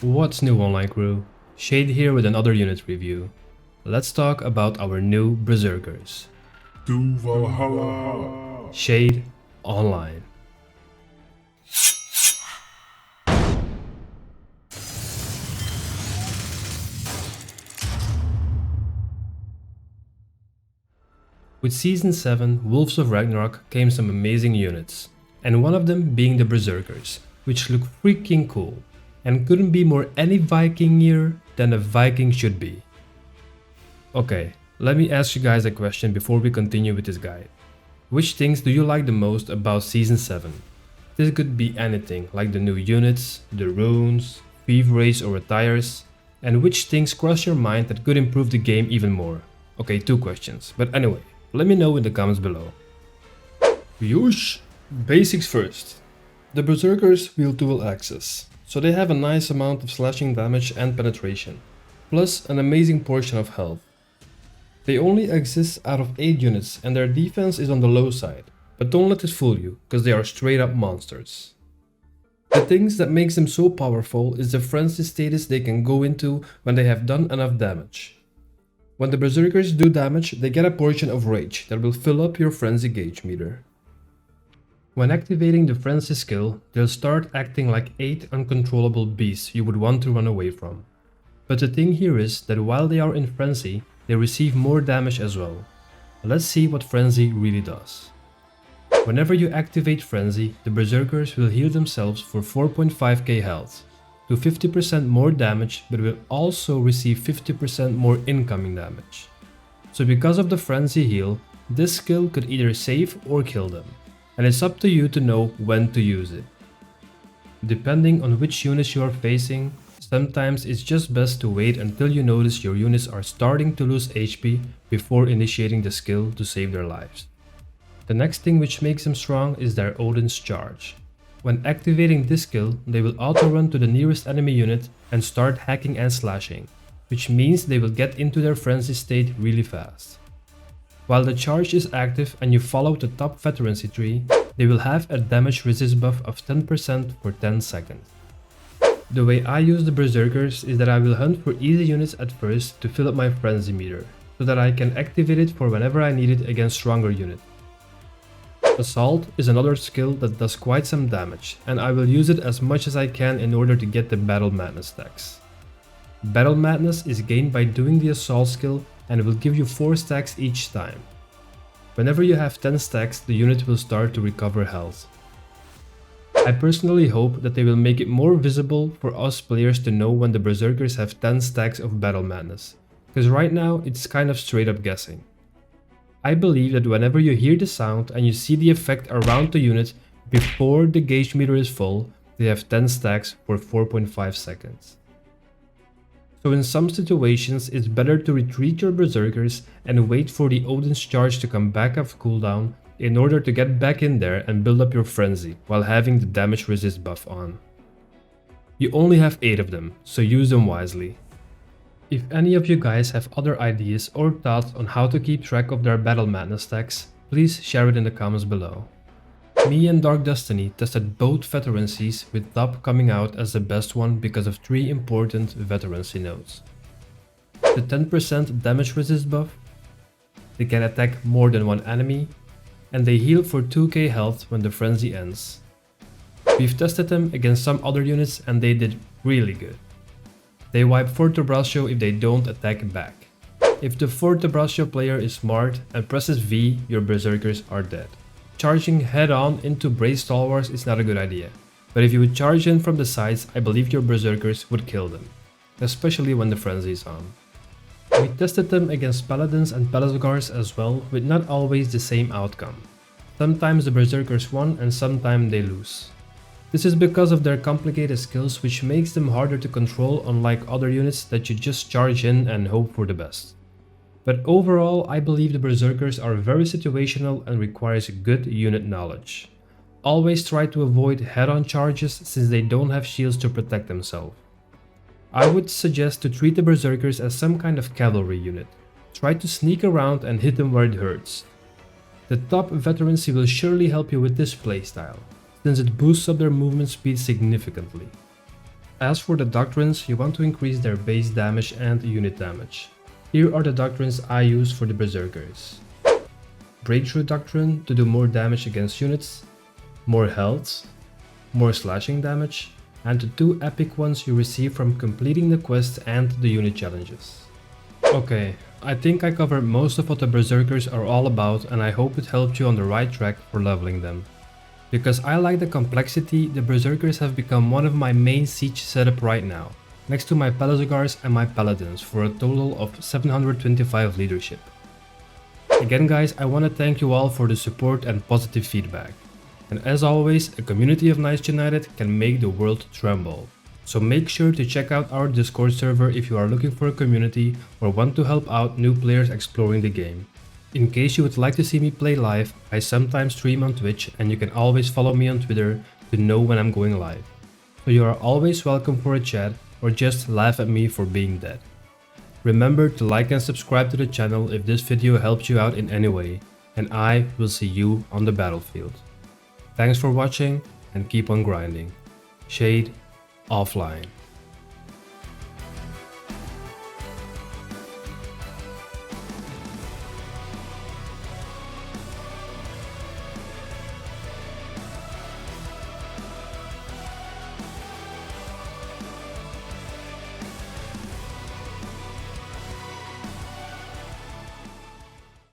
What's new online crew? Shade here with another unit review. Let's talk about our new Berserkers. To Valhalla! Shade Online. With Season 7 Wolves of Ragnarok came some amazing units, and one of them being the Berserkers, which look freaking cool, and couldn't be more any Viking year than a Viking should be. Okay, let me ask you guys a question before we continue with this guide. Which things do you like the most about Season 7? This could be anything, like the new units, the runes, thief race or retires, and which things cross your mind that could improve the game even more? Okay, 2 questions, but anyway, let me know in the comments below. Yush! Basics first. The Berserkers wield dual axes, so they have a nice amount of slashing damage and penetration, plus an amazing portion of health. They only exist out of 8 units and their defense is on the low side, but don't let this fool you, cause they are straight up monsters. The things that makes them so powerful is the frenzy status they can go into when they have done enough damage. When the Berserkers do damage, they get a portion of rage that will fill up your frenzy gauge meter. When activating the frenzy skill, they'll start acting like 8 uncontrollable beasts you would want to run away from. But the thing here is that while they are in frenzy, they receive more damage as well. Let's see what frenzy really does. Whenever you activate frenzy, the Berserkers will heal themselves for 4.5k health, do 50% more damage, but will also receive 50% more incoming damage. So because of the frenzy heal, this skill could either save or kill them, and it's up to you to know when to use it. Depending on which units you are facing, sometimes it's just best to wait until you notice your units are starting to lose HP before initiating the skill to save their lives. The next thing which makes them strong is their Odin's charge. When activating this skill, they will auto-run to the nearest enemy unit and start hacking and slashing, which means they will get into their frenzy state really fast. While the charge is active and you follow the top veterancy tree, they will have a damage resist buff of 10% for 10 seconds. The way I use the Berserkers is that I will hunt for easy units at first to fill up my frenzy meter, so that I can activate it for whenever I need it against stronger units. Assault is another skill that does quite some damage, and I will use it as much as I can in order to get the Battle Madness stacks. Battle Madness is gained by doing the assault skill and will give you 4 stacks each time. Whenever you have 10 stacks, the unit will start to recover health. I personally hope that they will make it more visible for us players to know when the Berserkers have 10 stacks of Battle Madness, because right now it's kind of straight up guessing. I believe that whenever you hear the sound and you see the effect around the unit before the gauge meter is full, they have 10 stacks for 4.5 seconds. So in some situations it's better to retreat your Berserkers and wait for the Odin's charge to come back off cooldown in order to get back in there and build up your frenzy while having the damage resist buff on. You only have 8 of them, so use them wisely. If any of you guys have other ideas or thoughts on how to keep track of their Battle Madness stacks, please share it in the comments below. Me and Dark Destiny tested both veterancies with top coming out as the best one because of 3 important veterancy nodes. The 10% damage resist buff, they can attack more than one enemy, and they heal for 2k health when the frenzy ends. We've tested them against some other units and they did really good. They wipe Forte Braccio if they don't attack back. If the Forte Braccio player is smart and presses V, your Berserkers are dead. Charging head on into Brace Stalwarts is not a good idea, but if you would charge in from the sides, I believe your Berserkers would kill them, especially when the frenzy is on. We tested them against Paladins and Pelasgars as well, with not always the same outcome. Sometimes the Berserkers won and sometimes they lose. This is because of their complicated skills, which makes them harder to control, unlike other units that you just charge in and hope for the best. But overall, I believe the Berserkers are very situational and requires good unit knowledge. Always try to avoid head-on charges since they don't have shields to protect themselves. I would suggest to treat the Berserkers as some kind of cavalry unit. Try to sneak around and hit them where it hurts. The top veterancy will surely help you with this playstyle, since it boosts up their movement speed significantly. As for the doctrines, you want to increase their base damage and unit damage. Here are the doctrines I use for the Berserkers. Breakthrough Doctrine to do more damage against units, more health, more slashing damage, and the 2 epic ones you receive from completing the quests and the unit challenges. Okay, I think I covered most of what the Berserkers are all about, and I hope it helped you on the right track for leveling them. Because I like the complexity, the Berserkers have become one of my main siege setup right now, next to my Pelazagars and my Paladins for a total of 725 leadership. Again guys, I want to thank you all for the support and positive feedback. And as always, a community of Knights United can make the world tremble. So make sure to check out our Discord server if you are looking for a community or want to help out new players exploring the game. In case you would like to see me play live, I sometimes stream on Twitch and you can always follow me on Twitter to know when I'm going live. So you are always welcome for a chat or just laugh at me for being dead. Remember to like and subscribe to the channel if this video helped you out in any way, and I will see you on the battlefield. Thanks for watching and keep on grinding. Shade offline.